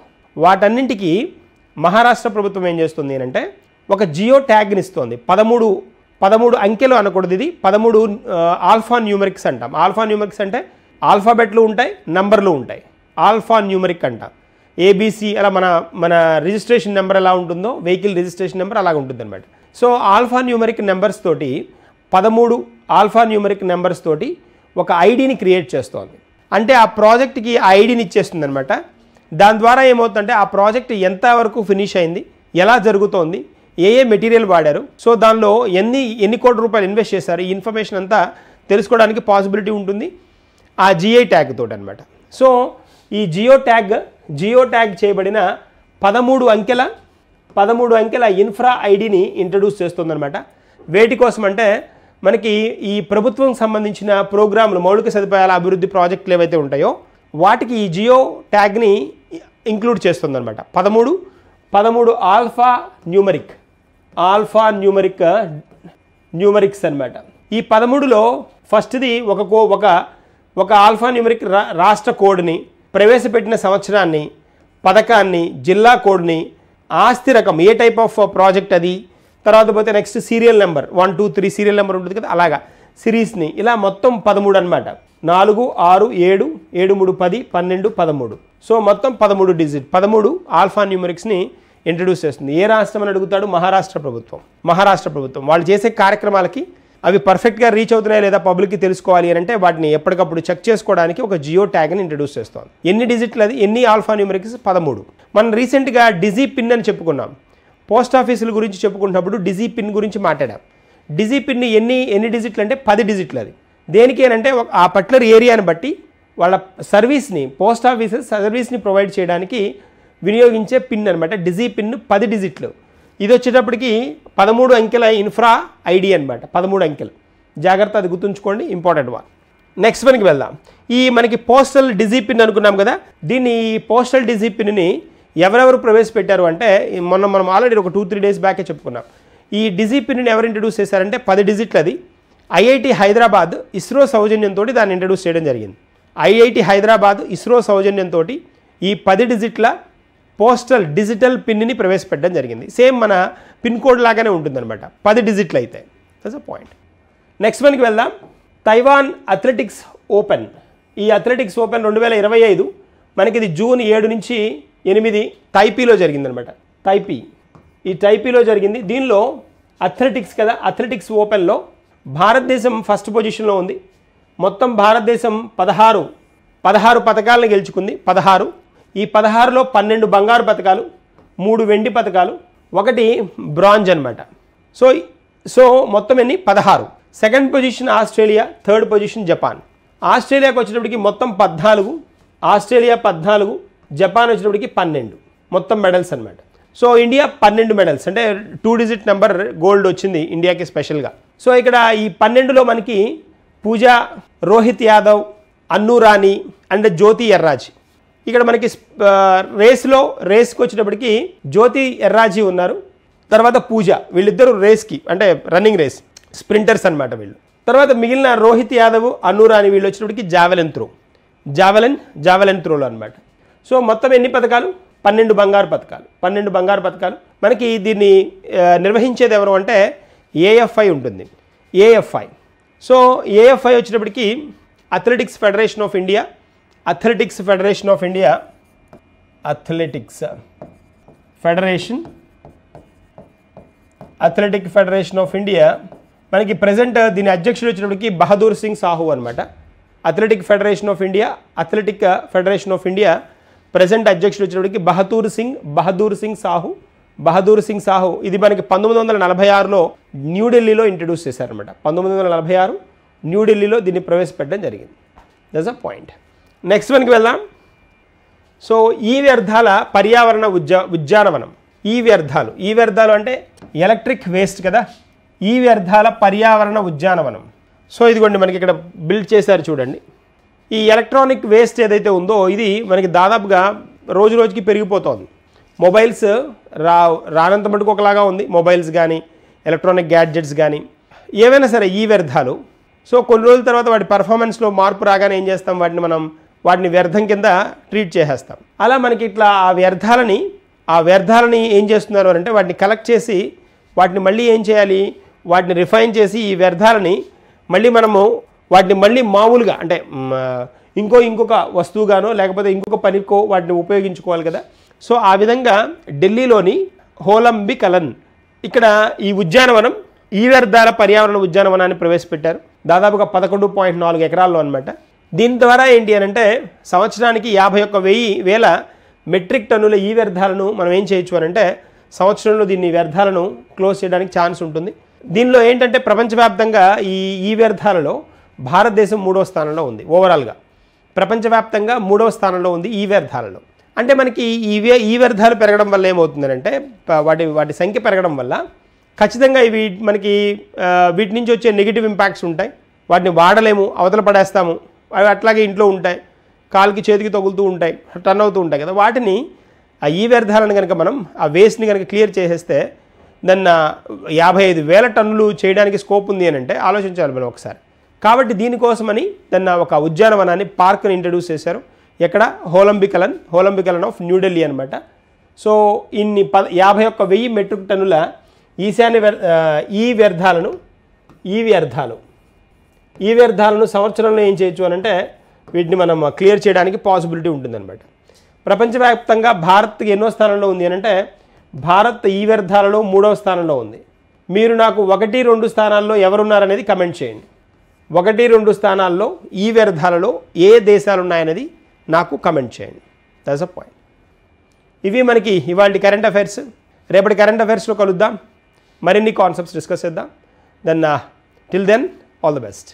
వాటన్నింటికి మహారాష్ట్ర ప్రభుత్వం ఏం చేస్తుంది అంటే ఒక జియో ట్యాగ్ని ఇస్తుంది. 13 అంకెలు అనకూడదు, ఇది 13 ఆల్ఫా న్యూమరిక్స్ అంటాం. ఆల్ఫా న్యూమరిక్స్ అంటే ఆల్ఫాబెట్లు ఉంటాయి, నంబర్లు ఉంటాయి. ఆల్ఫా న్యూమరిక్ అంటాం. ఏబీసీ అలా మన రిజిస్ట్రేషన్ నెంబర్ ఎలా ఉంటుందో వెహికల్ రిజిస్ట్రేషన్ నెంబర్ అలాగ ఉంటుంది అనమాట. సో ఆల్ఫా న్యూమరిక్ నెంబర్స్ తోటి 13 ఆల్ఫా న్యూమరిక్ నెంబర్స్ తోటి ఒక ఐడిని క్రియేట్ చేస్తోంది. అంటే ఆ ప్రాజెక్ట్కి ఆ ఐడిని ఇచ్చేస్తుంది అనమాట. దాని ద్వారా ఏమవుతుందంటే ఆ ప్రాజెక్ట్ ఎంతవరకు ఫినిష్ అయింది, ఎలా జరుగుతోంది, ఏ మెటీరియల్ వాడారు, సో దానిలో ఎన్ని కోట్ల రూపాయలు ఇన్వెస్ట్ చేశారు, ఈ ఇన్ఫర్మేషన్ అంతా తెలుసుకోవడానికి పాసిబిలిటీ ఉంటుంది ఆ జిఐ ట్యాగ్ తోటి అనమాట. సో ఈ జియో ట్యాగ్ చేయబడిన 13 అంకెల ఇన్ఫ్రా ఐడిని ఇంట్రడ్యూస్ చేస్తుందన్నమాట. వేటి కోసం అంటే మనకి ఈ ప్రభుత్వం సంబంధించిన ప్రోగ్రాంలు, మౌలిక సదుపాయాల అభివృద్ధి ప్రాజెక్టులు ఏవైతే ఉంటాయో వాటికి ఈ జియో ట్యాగ్ని ఇంక్లూడ్ చేస్తుందన్నమాట. 13 ఆల్ఫా న్యూమరిక్స్ అనమాట. ఈ 13లో ఫస్ట్ది ఒక ఆల్ఫా న్యూమరిక్ రాష్ట్ర కోడ్ని, ప్రవేశపెట్టిన సంవత్సరాన్ని, పథకాన్ని, జిల్లా కోడ్ని, ఆస్తి రకం, ఏ టైప్ ఆఫ్ ప్రాజెక్ట్ అది, తర్వాత పోతే next serial number 1 2 3 serial number ఉంటుంది కదా, అలాగా సిరీస్ని, ఇలా మొత్తం 13 అనమాట. 4 6 7 7 3 10 12 13. సో మొత్తం 13 డిజిట్ 13 ఆల్ఫా న్యూమరిక్స్ని ఇంట్రడ్యూస్ చేస్తుంది. ఏ రాష్ట్రం అని అడుగుతాడు? మహారాష్ట్ర ప్రభుత్వం. వాళ్ళు చేసే కార్యక్రమాలకి అవి పర్ఫెక్ట్గా రీచ్ అవుతున్నాయా లేదా పబ్లిక్కి తెలుసుకోవాలి అని అంటే వాటిని ఎప్పటికప్పుడు చెక్ చేసుకోవడానికి ఒక జియో ట్యాగ్ని ఇంట్రడ్యూస్ చేస్తుంది. ఎన్ని డిజిట్లు అది, ఎన్ని ఆల్ఫా న్యూమరిక్స్? 13. మనం రీసెంట్గా డిజీ పిన్ అని చెప్పుకున్నాం. పోస్ట్ ఆఫీసుల గురించి చెప్పుకున్నప్పుడు డిజీ పిన్ గురించి మాట్లాడాం. డిజీ పిన్ ఎన్ని డిజిట్లు అంటే 10 డిజిట్లు. అది దేనికేనంటే ఆ పర్టికులర్ ఏరియాని బట్టి వాళ్ళ సర్వీస్ని, పోస్ట్ ఆఫీసెస్ సర్వీస్ని ప్రొవైడ్ చేయడానికి వినియోగించే పిన్ అనమాట. డిజీ పిన్ 10 డిజిట్లు. ఇది వచ్చేటప్పటికి 13 అంకెల ఇన్ఫ్రా ఐడి అనమాట. 13 అంకెలు, జాగ్రత్త, అది గుర్తుంచుకోండి, ఇంపార్టెంట్ వన్. నెక్స్ట్ వన్కి వెళ్దాం. మనకి పోస్టల్ డిజీ పిన్ అనుకున్నాం కదా, దీన్ని పోస్టల్ డిజీ పిన్ని ఎవరెవరు ప్రవేశపెట్టారు అంటే మనం ఆల్రెడీ ఒక 2-3 డేస్ బ్యాకే చెప్పుకున్నాం. ఈ డిజీ పిన్ని ఎవరు ఇంట్రడ్యూస్ చేశారంటే 10 డిజిట్లు. అది ఐఐటి హైదరాబాద్ ఇస్రో సౌజన్యంతో దాన్ని ఇంట్రడ్యూస్ చేయడం జరిగింది. ఐఐటి హైదరాబాద్ ఇస్రో సౌజన్యంతో ఈ 10 డిజిట్ల పోస్టల్ డిజిటల్ పిన్ని ప్రవేశపెట్టడం జరిగింది. సేమ్ మన పిన్ కోడ్ లాగానే ఉంటుందన్నమాట, 10 డిజిట్లు అయితే. That's a point. నెక్స్ట్ వన్కి వెళ్దాం. Taiwan athletics open. ఈ అథ్లెటిక్స్ ఓపెన్ 2025 మనకి ఇది జూన్ 7 నుంచి 8 తైపీలో జరిగిందనమాట. ఈ టైపీలో జరిగింది. దీనిలో అథ్లెటిక్స్ కదా, అథ్లెటిక్స్ ఓపెన్లో భారతదేశం ఫస్ట్ పొజిషన్లో ఉంది. మొత్తం భారతదేశం 16 పథకాలను గెలుచుకుంది. 16. ఈ 16లో 12 బంగారు పథకాలు, 3 వెండి పథకాలు, 1 బ్రాంజ్ అనమాట. సో మొత్తం ఎన్ని? 16. Second position Australia, third position Japan. ఆస్ట్రేలియాకి వచ్చేటప్పటికి మొత్తం 14, ఆస్ట్రేలియా 14, జపాన్ వచ్చేటప్పటికి 12 మొత్తం మెడల్స్ అనమాట. సో ఇండియా 12 మెడల్స్, అంటే 2 డిజిట్ నెంబర్ గోల్డ్ వచ్చింది ఇండియాకి స్పెషల్గా. సో ఇక్కడ ఈ 12లో మనకి పూజా, రోహిత్ యాదవ్, అన్ను రాణి అండ్ జ్యోతి ఎర్రాజీ. ఇక్కడ మనకి రేస్కి వచ్చేటప్పటికి జ్యోతి ఎర్రాజీ ఉన్నారు, తర్వాత పూజ. వీళ్ళిద్దరూ రేస్కి, అంటే రన్నింగ్ రేస్ స్ప్రింటర్స్ అనమాట వీళ్ళు. తర్వాత మిగిలిన రోహిత్ యాదవ్, అన్ను రాణి వీళ్ళు వచ్చేటప్పటికి జావెలిన్ త్రోలో అనమాట. సో మొత్తం ఎన్ని పథకాలు? 12 బంగారు పథకాలు. మనకి దీన్ని నిర్వహించేది ఎవరు అంటే ఏఎఫ్ఐ ఉంటుంది. సో ఏఎఫ్ఐ వచ్చేటప్పటికి అథ్లెటిక్స్ ఫెడరేషన్ ఆఫ్ ఇండియా మనకి ప్రజెంట్ దీని అధ్యక్షుడు వచ్చేటప్పటికి బహదూర్ సింగ్ సాహు అనమాట. Athletic federation of India present అధ్యక్షుడు వచ్చేటప్పటికి బహదూర్ సింగ్ సాహు. ఇది మనకి 1946లో న్యూఢిల్లీలో ఇంట్రడ్యూస్ చేశారనమాట. 1946 న్యూఢిల్లీలో దీన్ని ప్రవేశపెట్టడం జరిగింది. That's a point. నెక్స్ట్ వన్కి వెళ్దాం. సో ఈ వ్యర్థాల పర్యావరణ ఉద్యానవనం. ఈ వ్యర్థాలు అంటే ఎలక్ట్రిక్ వేస్ట్ కదా, ఈ వ్యర్థాల పర్యావరణ ఉద్యానవనం. సో ఇదిగోండి మనకి ఇక్కడ బిల్డ్ చేశారు చూడండి. ఈ ఎలక్ట్రానిక్ వేస్ట్ ఏదైతే ఉందో ఇది మనకి దాదాపుగా రోజు రోజుకి పెరిగిపోతుంది. మొబైల్స్ రానంత మటుకు ఒకలాగా ఉంది. మొబైల్స్ కానీ, ఎలక్ట్రానిక్ గ్యాడ్జెట్స్ కానీ, ఏవైనా సరే ఈ వ్యర్థాలు సో కొన్ని రోజుల తర్వాత వాటి పర్ఫార్మెన్స్లో మార్పు రాగానే ఏం చేస్తాం, వాటిని వ్యర్థం కింద ట్రీట్ చేసేస్తాం. అలా మనకి ఇట్లా ఆ వ్యర్థాలని ఏం చేస్తున్నారు అంటే వాటిని కలెక్ట్ చేసి వాటిని మళ్ళీ ఏం చేయాలి, వాటిని రిఫైన్ చేసి ఈ వ్యర్థాలని వాటిని మళ్ళీ మామూలుగా అంటే ఇంకొక వస్తువుగానో లేకపోతే ఇంకొక పనికో వాటిని ఉపయోగించుకోవాలి కదా. సో ఆ విధంగా ఢిల్లీలోని హోలంబి కలన్ ఇక్కడ ఈ ఉద్యానవనం ఈ వ్యర్థాల పర్యావరణ ఉద్యానవనాన్ని ప్రవేశపెట్టారు. దాదాపుగా 11.4 ఎకరాల్లో అనమాట. దీని ద్వారా ఏంటి అని అంటే సంవత్సరానికి 51,000 మెట్రిక్ టన్నుల ఈ వ్యర్థాలను మనం ఏం చేయొచ్చు అని అంటే సంవత్సరంలో దీన్ని వ్యర్థాలను క్లోజ్ చేయడానికి ఛాన్స్ ఉంటుంది. దీనిలో ఏంటంటే ప్రపంచవ్యాప్తంగా ఈ వ్యర్థాలలో భారతదేశం 3వ స్థానంలో ఉంది. ఓవరాల్గా ప్రపంచవ్యాప్తంగా 3వ స్థానంలో ఉంది ఈ వ్యర్థాలలో. అంటే మనకి ఈ వ్యర్థాలు పెరగడం వల్ల ఏమవుతుందంటే వాటి సంఖ్య పెరగడం వల్ల ఖచ్చితంగా ఇవి మనకి వీటి నుంచి వచ్చే నెగిటివ్ ఇంపాక్ట్స్ ఉంటాయి. వాటిని వాడలేము, అవతల పడేస్తాము, అవి అట్లాగే ఇంట్లో ఉంటాయి, కాలుకి చేతికి తగులుతూ ఉంటాయి, టర్న్ అవుతూ ఉంటాయి కదా. వాటిని ఈ వ్యర్థాలను కనుక మనం ఆ వేస్ట్ని కనుక క్లియర్ చేసేస్తే దాన్ని 55,000 టన్నులు చేయడానికి స్కోప్ ఉంది అని అంటే ఆలోచించాలి మనం ఒకసారి. కాబట్టి దీనికోసమని దాన్ని ఒక ఉద్యానవనాన్ని పార్క్ని ఇంట్రడ్యూస్ చేశారు. ఎక్కడ, హోలంబికలన్ ఆఫ్ న్యూఢిల్లీ అనమాట. సో ఇన్ని 51,000 మెట్రిక్ టన్నుల ఈ వ్యర్థాలను సంవత్సరంలో ఏం చేయొచ్చు అని అంటే వీటిని మనం క్లియర్ చేయడానికి పాసిబిలిటీ ఉంటుందన్నమాట. ప్రపంచవ్యాప్తంగా భారత్కి ఎన్నో స్థానంలో ఉంది అని అంటే భారత్ ఈ వ్యర్థాలలో 3వ స్థానంలో ఉంది. మీరు నాకు 1-2 స్థానాల్లో ఎవరున్నారనేది కమెంట్ చేయండి. 1-2 స్థానాల్లో ఈ వ్యర్థాలలో ఏ దేశాలు ఉన్నాయనేది నాకు కమెంట్ చేయండి. That's a point. ఇవి మనకి ఇవాళ కరెంట్ అఫైర్స్. రేపటి కరెంట్ అఫైర్స్లో కలుద్దాం, మరిన్ని కాన్సెప్ట్స్ డిస్కస్ చేద్దాం. Till then all the best.